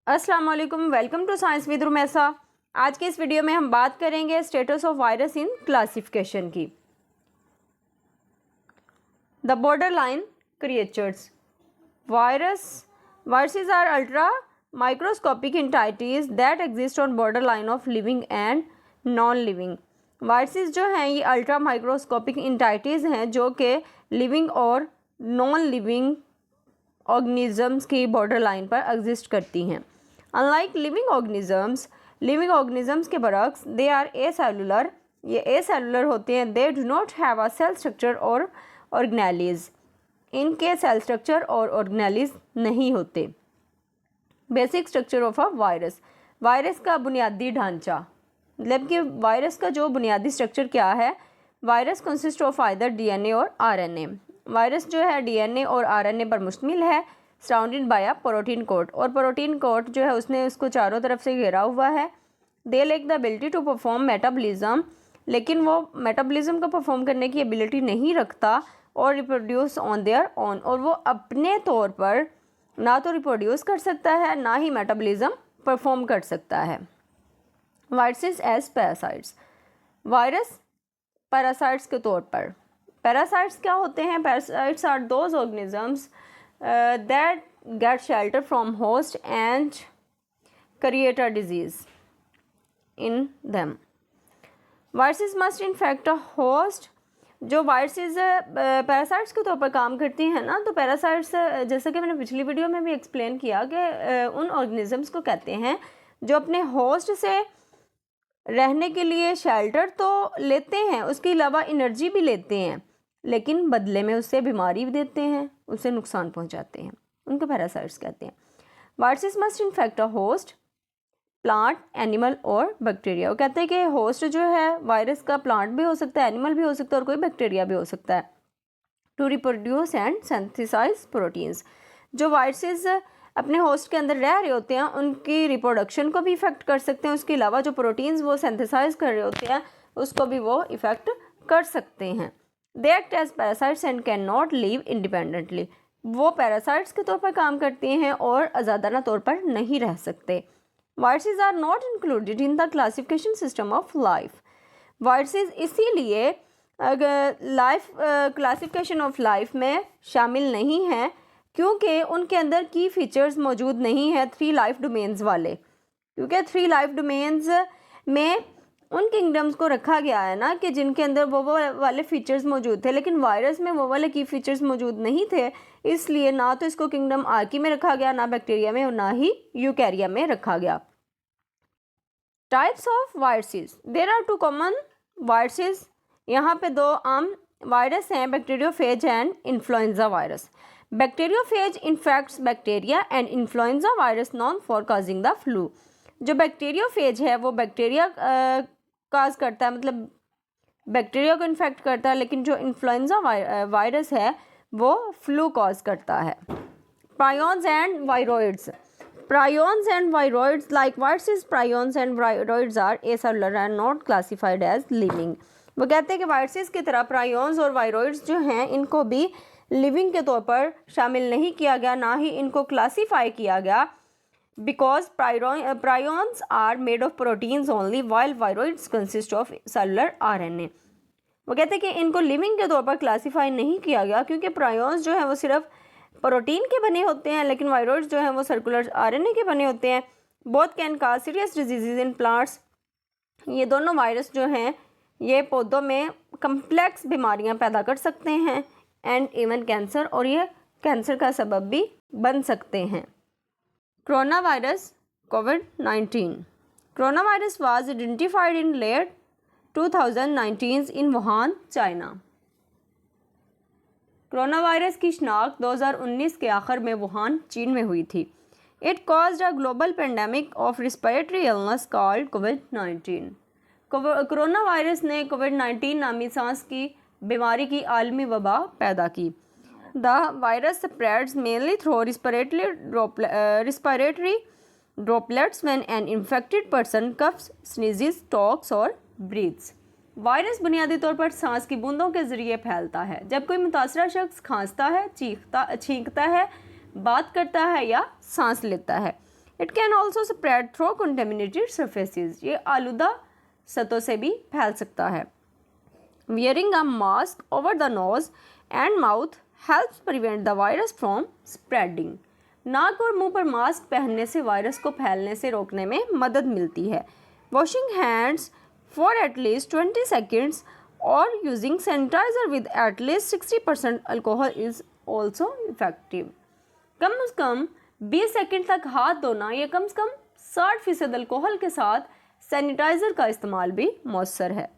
अस्सलाम वालेकुम, welcome to science with Rumaisa. आज के इस वीडियो में हम बात करेंगे status of virus in classification की। The border line creatures. Viruses are ultra microscopic entities that exist on border line of living and non living. Viruses जो हैं ये अल्ट्रा माइक्रोस्कोपिक एंटाइटीज़ हैं जो कि लिविंग और नॉन लिविंग ऑर्गेनिजम्स की border line पर एग्जिस्ट करती हैं। अनलाइक लिविंग ऑर्गेनिजम्स के बरक्स दे आर एसेलुलर, ये एसेलुलर होते हैं। They do not have a cell structure और ऑर्गेनेलीज, इनके सेल स्ट्रक्चर और ऑर्गेनेलीज नहीं होते। Basic structure of a virus का बुनियादी ढांचा, मतलब कि वायरस का जो बुनियादी स्ट्रक्चर क्या है। Virus consist of either DNA और आरएनए। वायरस जो है डीएनए और आरएनए पर मुश्तमिल है। Surrounded by a protein coat, और प्रोटीन कोट जो है उसने उसको चारों तरफ से घेरा हुआ है। They lack the ability to perform metabolism, लेकिन वो मेटाबॉलिज्म को परफॉर्म करने की एबिलिटी नहीं रखता। और रिप्रोड्यूस ऑन देयर ओन, और वो अपने तौर पर ना तो रिप्रोड्यूस कर सकता है ना ही मेटाबॉलिज्म परफॉर्म कर सकता है। Viruses as parasites, virus parasites के तौर पर। पैरासाइट्स क्या होते हैं? Parasites are those organisms that get shelter from host and create a disease in them. Viruses must infect a host. जो वायरसेस पैरासाइट्स के तौर पर काम करती हैं ना, तो पैरासाइट्स जैसा कि मैंने पिछली वीडियो में भी एक्सप्लेन किया कि उन ऑर्गेनिजम्स को कहते हैं जो अपने होस्ट से रहने के लिए शेल्टर तो लेते हैं, उसके अलावा एनर्जी भी लेते हैं, लेकिन बदले में उससे बीमारी भी देते हैं, उसे नुकसान पहुंचाते हैं। उनको पैरासाइट्स कहते हैं। Viruses must infect a host, plant, animal और बैक्टीरिया। वो कहते हैं कि होस्ट जो है वायरस का प्लांट भी हो सकता है, एनिमल भी हो सकता है और कोई बैक्टीरिया भी हो सकता है। To reproduce and synthesise proteins. जो वायरसेस अपने होस्ट के अंदर रह रहे होते हैं उनकी रिप्रोडक्शन को भी इफेक्ट कर सकते हैं, उसके अलावा जो प्रोटीन्स वो सिंथेसाइज कर रहे होते हैं उसको भी वो इफेक्ट कर सकते हैं। They act as parasites and cannot live independently. वो पैरासाइट्स के तौर पर काम करते हैं और आज़ादाना तौर पर नहीं रह सकते। Viruses are not included in the classification system of life. Viruses इसीलिए लाइफ क्लासिफिकेशन ऑफ लाइफ में शामिल नहीं है क्योंकि उनके अंदर की फीचर्स मौजूद नहीं है 3 लाइफ डोमेन्स वाले। क्योंकि 3 लाइफ डोमेन्स में उन किंगडम्स को रखा गया है ना कि जिनके अंदर वो वाले फीचर्स मौजूद थे, लेकिन वायरस में वो वाले की फीचर्स मौजूद नहीं थे, इसलिए ना तो इसको किंगडम आर्की में रखा गया, ना बैक्टीरिया में और ना ही यूकैरिया में रखा गया। Types of viruses, there are 2 common viruses. यहाँ पे 2 आम वायरस हैं, bacteriophage and influenza virus. Bacteriophage infects bacteria and influenza virus known for causing the flu. जो बैक्टीरियोफेज है वो बैक्टीरिया काज करता है, मतलब बैक्टीरिया को इन्फेक्ट करता है, लेकिन जो इन्फ्लुएंजा वायरस है वो फ्लू कॉज करता है। Prions and viroids. Prions and viroids, like viruses, prions and viroids are acellular and not classified as living. वो कहते हैं कि वायरसेस की तरह प्रायोन्स और वायरॉइड्स जो हैं इनको भी लिविंग के तौर पर शामिल नहीं किया गया, ना ही इनको क्लासीफाई किया गया, because prions are made of proteins only while viroids consist of cellular RNA. वो कहते हैं कि इनको लिविंग के तौर पर क्लासीफाई नहीं किया गया क्योंकि प्रायोन्स जो है वो सिर्फ प्रोटीन के बने होते हैं, लेकिन वायरॉइड्स जो हैं वो सर्कुलर आरएनए के बने होते हैं। Both can cause serious diseases in plants. ये दोनों वायरस जो हैं ये पौधों में कम्प्लेक्स बीमारियां पैदा कर सकते हैं एंड इवन कैंसर, और ये कैंसर का सबब भी बन सकते हैं। कोरोना वायरस कोविड-19। Corona virus was identified in late 2019 in Wuhan, China. Corona virus की शिनाख्त 2019 के आखिर में वुहान, चीन में हुई थी। It caused a global pandemic of respiratory illness called covid. Corona virus ने कोविड-19 नामी सांस की बीमारी की आलमी वबा पैदा की। The virus spreads mainly through respiratory droplets when an infected person coughs, sneezes, talks और ब्रीथ्स। वायरस बुनियादी तौर पर सांस की बूंदों के जरिए फैलता है। जब कोई मुतासरा शख्स खांसता है, छींकता है, बात करता है या सांस लेता है। It can also spread through contaminated surfaces, ये आलूदा सतहों से भी फैल सकता है। Wearing a mask over the nose and mouth helps prevent the virus from spreading. नाक और मुंह पर मास्क पहनने से वायरस को फैलने से रोकने में मदद मिलती है। Washing hands for at least 20 seconds or using sanitizer with at least 60% alcohol is also effective. कम से कम 20 सेकंड तक हाथ धोना या कम से कम 60% अल्कोहल के साथ सैनिटाइज़र का इस्तेमाल भी मौसर है।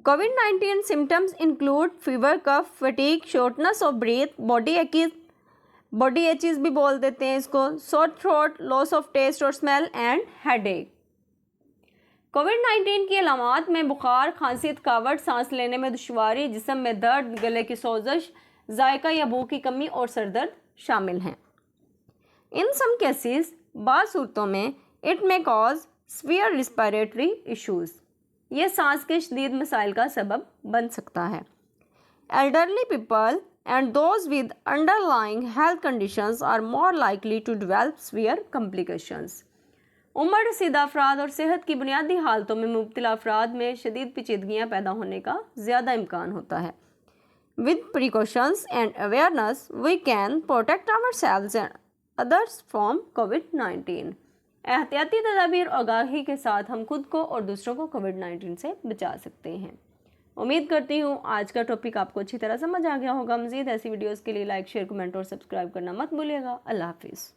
COVID-19 symptoms include fever, cough, fatigue, shortness of breath, body aches भी बोल देते हैं इसको, sore throat, loss of taste और smell and headache. COVID-19 की अलामात में बुखार, खांसी, थकावट, सांस लेने में दुश्वारी, जिस्म में दर्द, गले की सोजश, जायका या भूख की कमी और सर दर्द शामिल हैं। In some cases, बाज़ सूरतों में it may cause severe respiratory issues. ये सांस के शदीद मसाइल का सबब बन सकता है। Elderly people and those with underlying health conditions are more likely to develop severe complications. उम्र रसीदा अफराद और सेहत की बुनियादी हालतों में मुब्तला अफराद में शदीद पेचीदगियाँ पैदा होने का ज़्यादा इम्कान होता है। With precautions and awareness, we can protect ourselves and others from COVID-19. एहतियाती तदाबीर और आगाही के साथ हम खुद को और दूसरों को कोविड-19 से बचा सकते हैं। उम्मीद करती हूँ आज का टॉपिक आपको अच्छी तरह समझ आ गया होगा। मज़ीद ऐसी वीडियोस के लिए लाइक, शेयर, कमेंट और सब्सक्राइब करना मत भूलिएगा। अल्लाह हाफिज़।